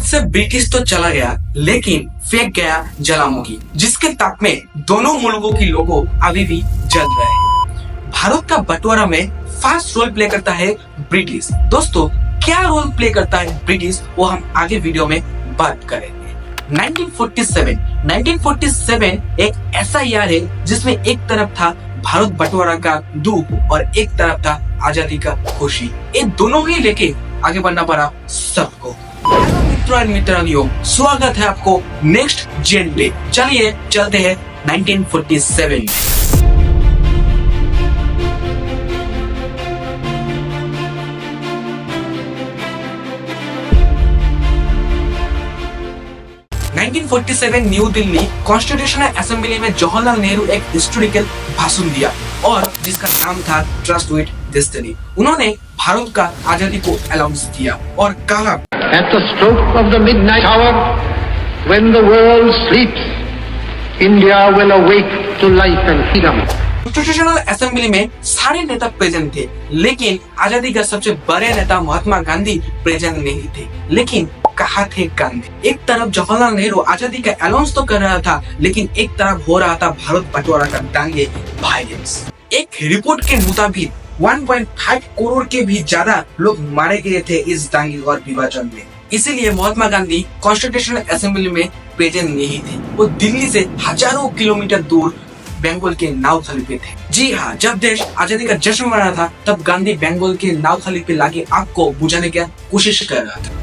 से ब्रिटिश तो चला गया, लेकिन फेंक गया ज्वालामुखी, जिसके ताप में दोनों मुल्कों की लोगों अभी भी जल रहे हैं। भारत का बंटवारा में फास्ट रोल प्ले करता है ब्रिटिश। दोस्तों, क्या रोल प्ले करता है ब्रिटिश, वो हम आगे वीडियो में बात करेंगे। 1947 एक ऐसा ईयर है जिसमें एक तरफ था भारत बंटवारा का दुख और एक तरफ था आजादी का खुशी। ये दोनों ही लेके आगे बढ़ना पड़ा सबको। हेलो मित्रों और मित्रानियों, स्वागत है आपको नेक्स्ट जेन पे। चलिए चलते हैं 1947 में। 1947 न्यू दिल्ली कॉन्स्टिट्यूशनल असेंबली में जवाहरलाल नेहरू एक हिस्टोरिकल भाषण दिया और जिसका नाम था ट्रस्ट विद डेस्टिनी। उन्होंने भारत का आजादी को अनाउंस किया और कहा, At the stroke of the midnight hour, when the world sleeps, India will awake to life and freedom. Constitutional assembly में सारे नेता प्रेजेंट थे, लेकिन आजादी का सबसे बड़े नेता महात्मा गांधी प्रेजेंट नहीं थे। लेकिन कहाँ थे गांधी? एक तरफ जवाहरलाल नेहरू आजादी का अनाउंस तो कर रहा था, लेकिन एक तरफ हो रहा था भारत बंटवारा का दांगे वायलेंस। एक रिपोर्ट के मुताबिक 1.5 करोड़ के भी ज्यादा लोग मारे गए थे इस दांगे और विभाजन में। इसीलिए महात्मा गांधी कॉन्स्टिट्यूशनल असेंबली में प्रेजेंट नहीं थे। वो दिल्ली से हजारों किलोमीटर दूर बंगाल के नावखाली पे थे। जी हाँ, जब देश आजादी का जश्न मना था, तब गांधी बंगाल के नावखाली पे लगी आग को बुझाने की कोशिश कर रहा था।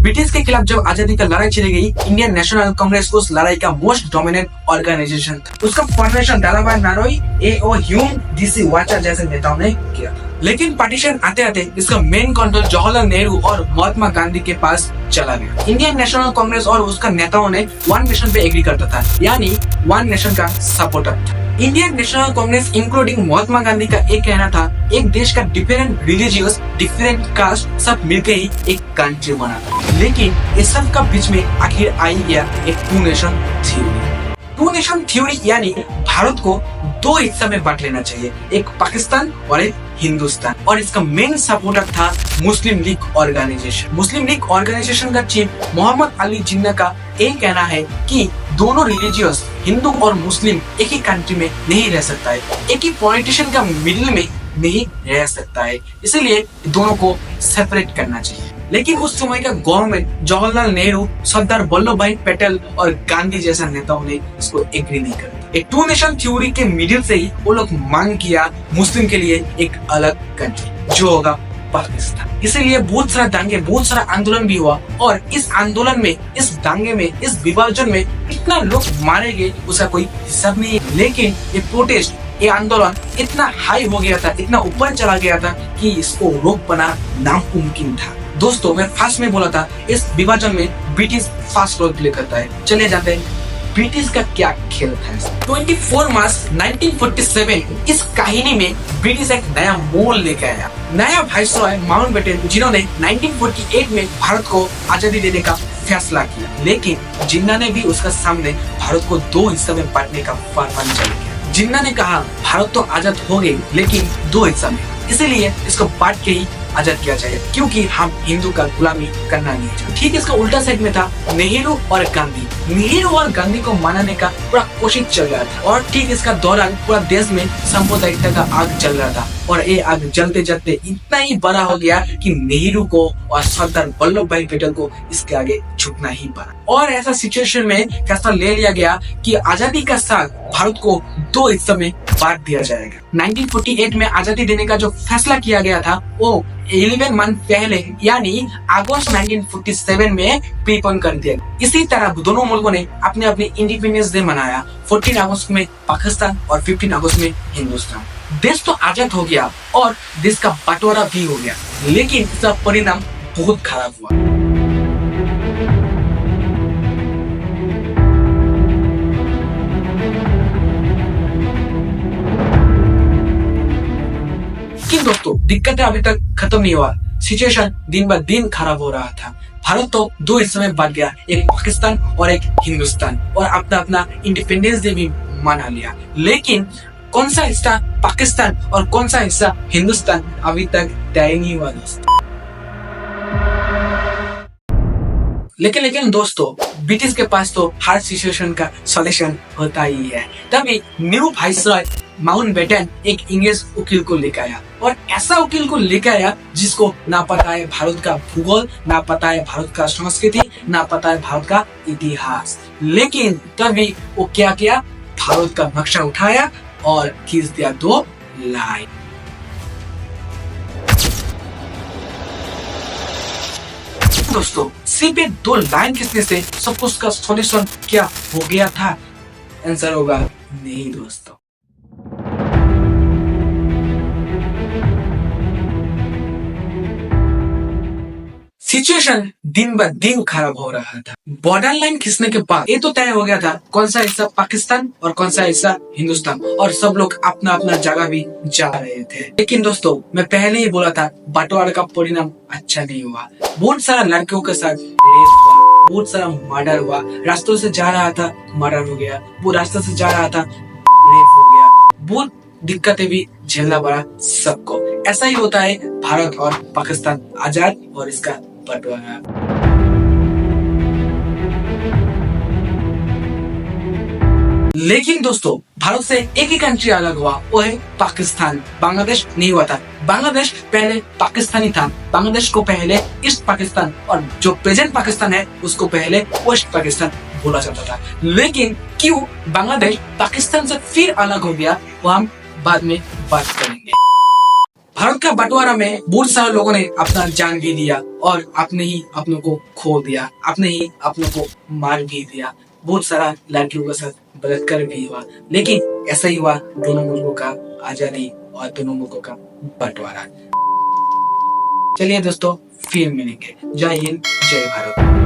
ब्रिटिश के खिलाफ जब आजादी का लड़ाई चली गई, इंडियन नेशनल कांग्रेस उस लड़ाई का मोस्ट डोमिनेंट ऑर्गेनाइजेशन था। उसका formation Dadabhai Naoroji, A O. Hume, D C. Wacha जैसे नेताओं ने किया। लेकिन पार्टीशन आते आते इसका मेन कंट्रोल जवाहरलाल नेहरू और महात्मा गांधी के पास चला गया। इंडियन नेशनल कांग्रेस और उसका नेताओं ने वन नेशन पे एग्री करता था, यानी वन नेशन का सपोर्टर था। Indian national Congress including Mahatma Gandhi का एक कहना था, एक देश का डिफरेंट रिलीजियस, डिफरेंट कास्ट सब मिलकर ही एक कंट्री बना था। लेकिन इस सब का बीच में आखिर आई गया एक two nation theory. Two nation theory यानी भारत को दो हिस्सा में बांट लेना चाहिए, एक पाकिस्तान और एक हिंदुस्तान। और इसका मेन सपोर्टर था मुस्लिम लीग ऑर्गेनाइजेशन। मुस्लिम लीग ऑर्गेनाइजेशन का चीफ मोहम्मद अली जिन्ना का एक कहना है कि दोनों रिलीजियस हिंदू और मुस्लिम एक ही कंट्री में नहीं रह सकता है, एक ही पॉलिटिशियन का मिडिल में नहीं रह सकता है, इसलिए दोनों को सेपरेट करना चाहिए। लेकिन उस समय का गवर्नमेंट जवाहरलाल नेहरू, सरदार वल्लभ भाई पटेल और गांधी जैसा नेताओं ने इसको एग्री नहीं करता। एक टू नेशन थ्योरी के मिडिल से ही वो लोग मांग किया मुस्लिम के लिए एक अलग कंट्री, जो होगा पाकिस्तान। इसीलिए बहुत सारा दांगे, बहुत सारा आंदोलन भी हुआ और इस आंदोलन में, इस दांगे में, इस विभाजन में इतना लोग मारे गए उसका कोई हिसाब नहीं है। लेकिन ये प्रोटेस्ट, ये आंदोलन इतना हाई हो गया था, इतना ऊपर चला गया था कि इसको रोक पाना नामुमकिन था। दोस्तों, मैं फास्ट में बोला था, इस विभाजन में ब्रिटिश फास्ट रोल प्ले करता है। चले जाते हैं ब्रिटिश का क्या खेल था। 24 मार्च 1947 इस कहानी में ब्रिटिश एक नया मोड़ लेकर आया। नया वाइसरॉय माउंटबेटन, जिन्होंने 1948 में भारत को आजादी देने का फैसला किया। लेकिन जिन्ना ने भी उसका सामने भारत को दो हिस्सों में बांटने का फरमान चल गया। जिन्ना ने कहा, भारत तो आजाद हो गई, लेकिन दो हिस्सा में, इसीलिए इसको बांट के ही आजाद किया जाए, क्योंकि हम हिंदू का गुलामी करना नहीं चाहते। ठीक इसका उल्टा साइड में था नेहरू और गांधी। नेहरू और गांधी को मनाने का पूरा कोशिश चल रहा था और ठीक इसका दौरान पूरा देश में सांप्रदायिकता का आग चल रहा था और ये आग जलते जलते इतना ही बड़ा हो गया कि नेहरू को और सरदार वल्लभ भाई पटेल को इसके आगे झुकना ही पड़ा। और ऐसा सिचुएशन में फैसला ले लिया गया कि आजादी का साथ भारत को दो हिस्सों में बांट दिया जाएगा। 1948 में आजादी देने का जो फैसला किया गया था, वो 11 मंथ पहले यानी अगस्त 1947 में प्रीपोन कर दिया। इसी तरह दोनों मुल्कों ने अपने अपने इंडिपेंडेंस डे मनाया। 14 अगस्त में पाकिस्तान और 15 अगस्त में हिंदुस्तान। देश तो आजाद हो गया और देश का बंटवारा भी हो गया, लेकिन इसका परिणाम बहुत खराब हुआ। लेकिन दोस्तों, दिक्कतें अभी तक खत्म नहीं हुआ। सिचुएशन दिन ब दिन खराब हो रहा था। भारत तो दो हिस्सों में बट गया, एक पाकिस्तान और एक हिंदुस्तान, और अपना अपना इंडिपेंडेंस डे भी मना लिया। लेकिन कौन सा हिस्सा पाकिस्तान और कौन सा हिस्सा हिंदुस्तान अभी तक तय नहीं हुआ दोस्तों। लेकिन दोस्तों, ब्रिटिश के पास तो हर सिचुएशन का सॉल्यूशन होता ही है। तभी न्यू वाइसरॉय माउंटबेटन एक इंग्लिश वकील को लेकर आया, और ऐसा वकील को लेकर आया जिसको ना पता है भारत का भूगोल, ना पता है भारत का संस्कृति, ना पता है भारत का इतिहास। लेकिन तभी वो क्या किया, भारत का नक्शा उठाया और खींच दिया 2 लाइन। दोस्तों, सिर्फ 2 लाइन खींचने से सब कुछ का सॉल्यूशन क्या हो गया था? आंसर होगा नहीं दोस्तों। सिचुएशन दिन ब दिन खराब हो रहा था। बॉर्डर लाइन खींचने के बाद ये तो तय हो गया था कौन सा हिस्सा पाकिस्तान और कौन सा हिस्सा हिंदुस्तान, और सब लोग अपना अपना जगह भी जा रहे थे। लेकिन दोस्तों, मैं पहले ही बोला था बंटवारा का परिणाम अच्छा नहीं हुआ। बहुत सारा लड़कियों के साथ रेप हुआ, बहुत सारा मर्डर हुआ, रास्तों से जा रहा था मर्डर हो गया, वो रास्ते से जा रहा था रेप हो गया, बहुत दिक्कतें भी झेलना पड़ा सबको। ऐसा ही होता है भारत और पाकिस्तान आजाद और इसका बंटवारा। लेकिन दोस्तों, भारत से एक ही कंट्री अलग हुआ, वो है पाकिस्तान। बांग्लादेश नहीं हुआ था। बांग्लादेश पहले पाकिस्तानी था। बांग्लादेश को पहले ईस्ट पाकिस्तान और जो प्रेजेंट पाकिस्तान है उसको पहले वेस्ट पाकिस्तान बोला जाता था। लेकिन क्यों बांग्लादेश पाकिस्तान से फिर अलग हो गया, वो हम बाद में बात करेंगे। भारत का बंटवारा में बहुत सारे लोगों ने अपना जान भी दिया और अपने ही अपनों को खो दिया, अपने ही अपनों को मार भी दिया। बहुत सारा लड़कियों के साथ बलात्कार भी हुआ। लेकिन ऐसा ही हुआ दोनों मुल्कों का आजादी और दोनों मुल्कों का बंटवारा। चलिए दोस्तों, फिर मिलेंगे। जय हिंद, जय भारत।